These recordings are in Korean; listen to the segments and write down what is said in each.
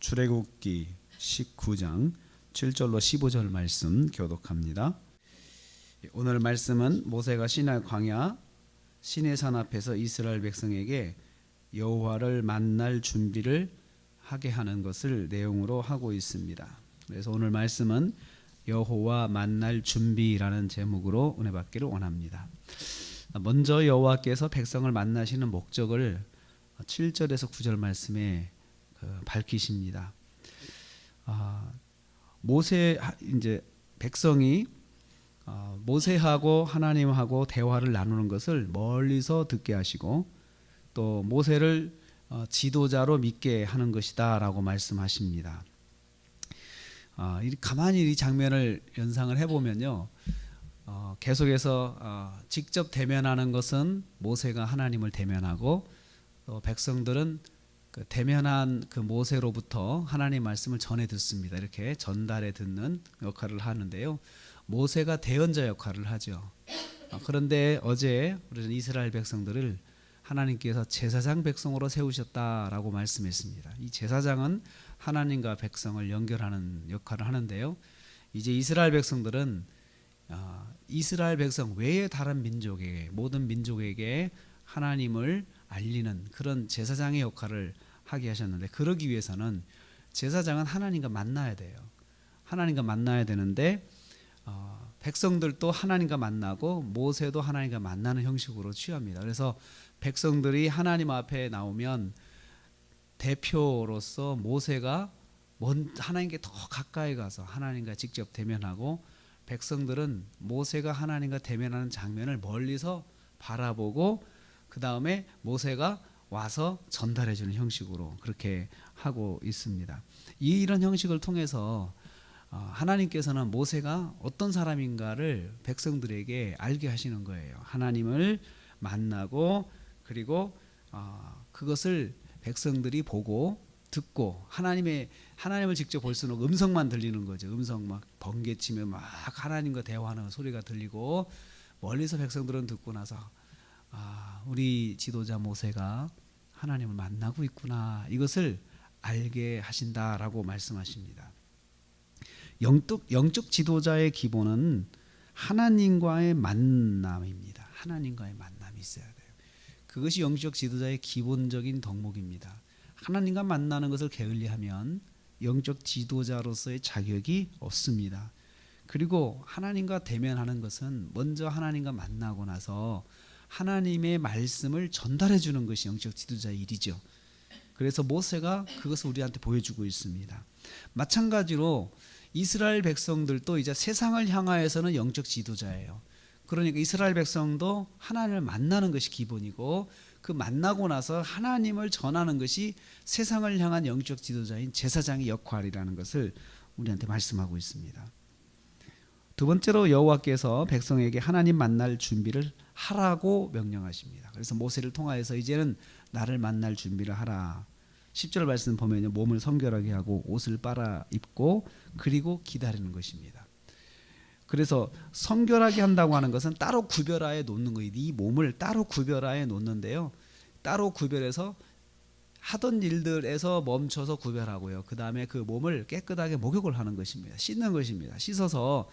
출애굽기 19장 7절로 15절 말씀 교독합니다. 오늘 말씀은 모세가 시내 광야 시내산 앞에서 이스라엘 백성에게 여호와를 만날 준비를 하게 하는 것을 내용으로 하고 있습니다. 그래서 오늘 말씀은 여호와 만날 준비라는 제목으로 은혜 받기를 원합니다. 먼저 여호와께서 백성을 만나시는 목적을 7절에서 9절 말씀에 밝히십니다. 모세 이제 백성이 모세하고 하나님하고 대화를 나누는 것을 멀리서 듣게 하시고 또 모세를 지도자로 믿게 하는 것이다라고 말씀하십니다. 가만히 이 장면을 연상을 해보면요, 계속해서 직접 대면하는 것은 모세가 하나님을 대면하고 또 백성들은 그 대면한 그 모세로부터 하나님 말씀을 전해 듣습니다. 이렇게 전달해 듣는 역할을 하는데요, 모세가 대언자 역할을 하죠. 그런데 어제 우리는 이스라엘 백성들을 하나님께서 제사장 백성으로 세우셨다라고 말씀했습니다. 이 제사장은 하나님과 백성을 연결하는 역할을 하는데요, 이제 이스라엘 백성들은 이스라엘 백성 외의 다른 민족에게, 모든 민족에게 하나님을 알리는 그런 제사장의 역할을 하게 하셨는데, 그러기 위해서는 제사장은 하나님과 만나야 돼요. 하나님과 만나야 되는데 백성들도 하나님과 만나고 모세도 하나님과 만나는 형식으로 취합니다. 그래서 백성들이 하나님 앞에 나오면 대표로서 모세가 하나님께 더 가까이 가서 하나님과 직접 대면하고, 백성들은 모세가 하나님과 대면하는 장면을 멀리서 바라보고 그 다음에 모세가 와서 전달해 주는 형식으로 그렇게 하고 있습니다. 이런 형식을 통해서 하나님께서는 모세가 어떤 사람인가를 백성들에게 알게 하시는 거예요. 하나님을 만나고 그리고 그것을 백성들이 보고 듣고, 하나님을 직접 볼 수는 없고 음성만 들리는 거죠. 음성 막 번개치며 막 하나님과 대화하는 소리가 들리고, 멀리서 백성들은 듣고 나서 우리 지도자 모세가 하나님을 만나고 있구나, 이것을 알게 하신다라고 말씀하십니다. 영적 지도자의 기본은 하나님과의 만남입니다. 하나님과의 만남이 있어야 돼요. 그것이 영적 지도자의 기본적인 덕목입니다. 하나님과 만나는 것을 게을리하면 영적 지도자로서의 자격이 없습니다. 그리고 하나님과 대면하는 것은 먼저 하나님과 만나고 나서 하나님의 말씀을 전달해 주는 것이 영적 지도자의 일이죠. 그래서 모세가 그것을 우리한테 보여주고 있습니다. 마찬가지로 이스라엘 백성들도 이제 세상을 향하여서는 영적 지도자예요. 그러니까 이스라엘 백성도 하나님을 만나는 것이 기본이고, 그 만나고 나서 하나님을 전하는 것이 세상을 향한 영적 지도자인 제사장의 역할이라는 것을 우리한테 말씀하고 있습니다. 두 번째로 여호와께서 백성에게 하나님 만날 준비를 하라고 명령하십니다. 그래서 모세를 통하여서 이제는 나를 만날 준비를 하라. 10절 말씀 보면요, 몸을 성결하게 하고 옷을 빨아 입고 그리고 기다리는 것입니다. 그래서 성결하게 한다고 하는 것은 따로 구별하여 놓는 거예요. 이 몸을 따로 구별하여 놓는데요, 따로 구별해서 하던 일들에서 멈춰서 구별하고요, 그 다음에 그 몸을 깨끗하게 목욕을 하는 것입니다. 씻는 것입니다. 씻어서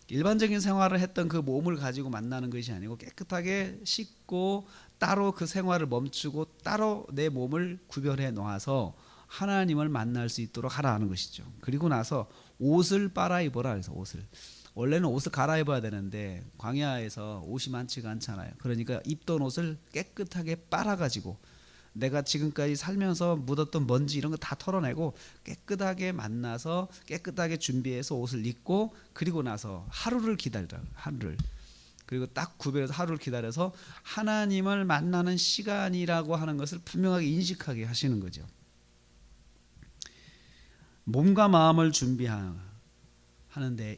일반적인 생활을 했던 그 몸을 가지고 만나는 것이 아니고 깨끗하게 씻고 따로 그 생활을 멈추고 따로 내 몸을 구별해 놓아서 하나님을 만날 수 있도록 하라는 것이죠. 그리고 나서 옷을 빨아 입어라. 그래서 원래는 옷을 갈아입어야 되는데 광야에서 옷이 많지가 않잖아요. 그러니까 입던 옷을 깨끗하게 빨아가지고 내가 지금까지 살면서 묻었던 먼지 이런 거 다 털어내고 깨끗하게 만나서 깨끗하게 준비해서 옷을 입고, 그리고 나서 하루를 기다리라. 하루를. 그리고 딱 구별해서 하루를 기다려서 하나님을 만나는 시간이라고 하는 것을 분명하게 인식하게 하시는 거죠. 몸과 마음을 준비하는데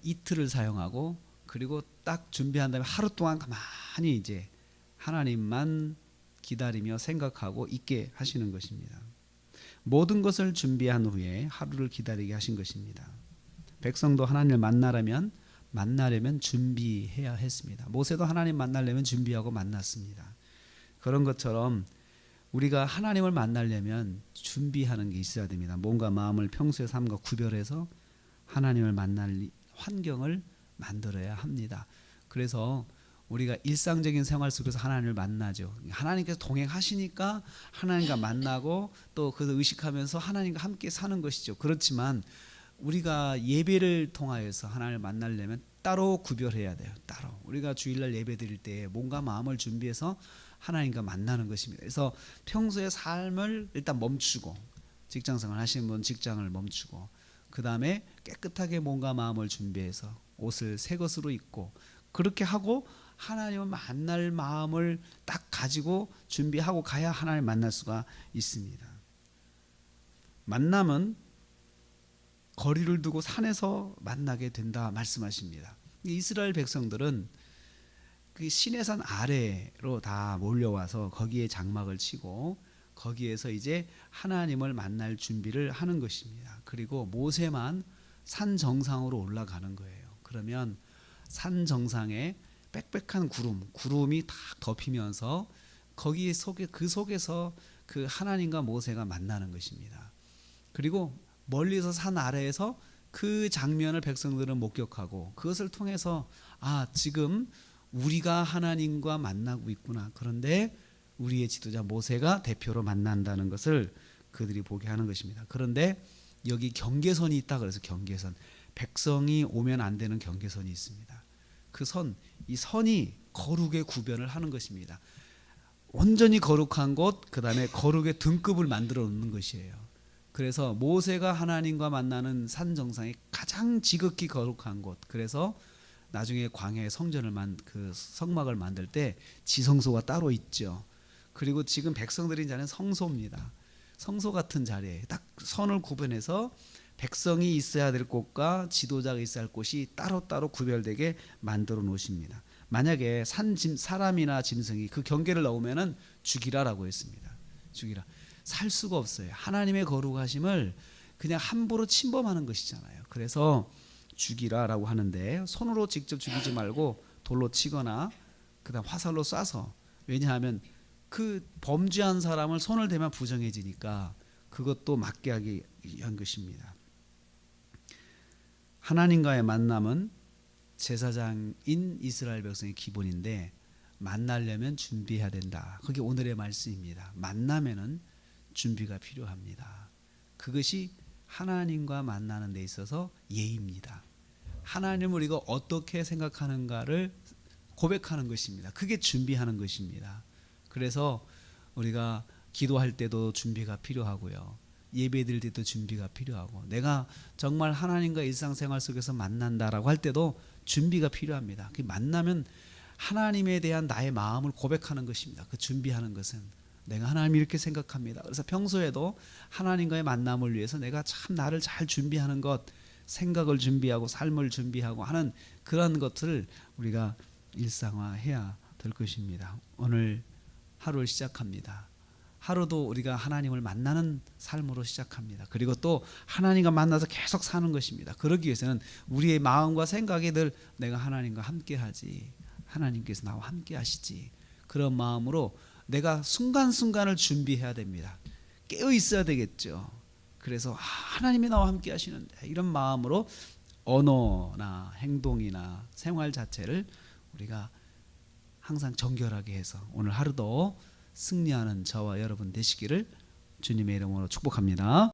이틀을 사용하고, 그리고 딱 준비한 다음에 하루 동안 가만히 이제 하나님만 기다리며 생각하고 있게 하시는 것입니다. 모든 것을 준비한 후에 하루를 기다리게 하신 것입니다. 백성도 하나님을 만나려면 준비해야 했습니다. 모세도 하나님 만나려면 준비하고 만났습니다. 그런 것처럼 우리가 하나님을 만나려면 준비하는 게 있어야 됩니다. 뭔가 마음을 평소의 삶과 구별해서 하나님을 만날 환경을 만들어야 합니다. 그래서 우리가 일상적인 생활 속에서 하나님을 만나죠. 하나님께서 동행하시니까 하나님과 만나고 또 그것을 의식하면서 하나님과 함께 사는 것이죠. 그렇지만 우리가 예배를 통하여서 하나님을 만나려면 따로 구별해야 돼요. 따로 우리가 주일날 예배 드릴 때 뭔가 마음을 준비해서 하나님과 만나는 것입니다. 그래서 평소의 삶을 일단 멈추고, 직장생활 하시는 분 직장을 멈추고, 그 다음에 깨끗하게 뭔가 마음을 준비해서 옷을 새 것으로 입고, 그렇게 하고 하나님을 만날 마음을 딱 가지고 준비하고 가야 하나님을 만날 수가 있습니다. 만남은 거리를 두고 산에서 만나게 된다 말씀하십니다. 이스라엘 백성들은 그 시내산 아래로 다 몰려와서 거기에 장막을 치고 거기에서 이제 하나님을 만날 준비를 하는 것입니다. 그리고 모세만 산 정상으로 올라가는 거예요. 그러면 산 정상에 빽빽한 구름이 탁 덮이면서 거기 속에 그 속에서 그 하나님과 모세가 만나는 것입니다. 그리고 멀리서 산 아래에서 그 장면을 백성들은 목격하고 그것을 통해서 지금 우리가 하나님과 만나고 있구나. 그런데 우리의 지도자 모세가 대표로 만난다는 것을 그들이 보게 하는 것입니다. 그런데 여기 경계선이 있다 그래서 경계선, 백성이 오면 안 되는 경계선이 있습니다. 그 이 선이 거룩의 구별을 하는 것입니다. 온전히 거룩한 곳, 그 다음에 거룩의 등급을 만들어 놓는 것이에요. 그래서 모세가 하나님과 만나는 산 정상이 가장 지극히 거룩한 곳. 그래서 나중에 광야에 그 성막을 만들 때 지성소가 따로 있죠. 그리고 지금 백성들이 자는 성소입니다. 성소 같은 자리에 딱 선을 구분해서 백성이 있어야 될 곳과 지도자가 있어야 할 곳이 따로따로 구별되게 만들어 놓으십니다. 만약에 사람이나 짐승이 그 경계를 넘으면은 죽이라라고 했습니다. 죽이라. 살 수가 없어요. 하나님의 거룩하심을 그냥 함부로 침범하는 것이잖아요. 그래서 죽이라라고 하는데 손으로 직접 죽이지 말고 돌로 치거나 그다음 화살로 쏴서, 왜냐하면 그 범죄한 사람을 손을 대면 부정해지니까 그것도 막게 하기 위한 것입니다. 하나님과의 만남은 제사장인 이스라엘 백성의 기본인데 만나려면 준비해야 된다. 그게 오늘의 말씀입니다. 만나면은 준비가 필요합니다. 그것이 하나님과 만나는 데 있어서 예입니다. 하나님을 우리가 어떻게 생각하는가를 고백하는 것입니다. 그게 준비하는 것입니다. 그래서 우리가 기도할 때도 준비가 필요하고요. 예배 드릴 때도 준비가 필요하고, 내가 정말 하나님과 일상생활 속에서 만난다라고 할 때도 준비가 필요합니다. 그 만나면 하나님에 대한 나의 마음을 고백하는 것입니다. 그 준비하는 것은 내가 하나님 이렇게 생각합니다. 그래서 평소에도 하나님과의 만남을 위해서 내가 참 나를 잘 준비하는 것, 생각을 준비하고 삶을 준비하고 하는 그런 것을 우리가 일상화해야 될 것입니다. 오늘 하루를 시작합니다. 하루도 우리가 하나님을 만나는 삶으로 시작합니다. 그리고 또 하나님과 만나서 계속 사는 것입니다. 그러기 위해서는 우리의 마음과 생각이 늘 내가 하나님과 함께하지, 하나님께서 나와 함께하시지, 그런 마음으로 내가 순간순간을 준비해야 됩니다. 깨어 있어야 되겠죠. 그래서 하나님이 나와 함께 하시는데, 이런 마음으로 언어나 행동이나 생활 자체를 우리가 항상 정결하게 해서 오늘 하루도 승리하는 저와 여러분 되시기를 주님의 이름으로 축복합니다.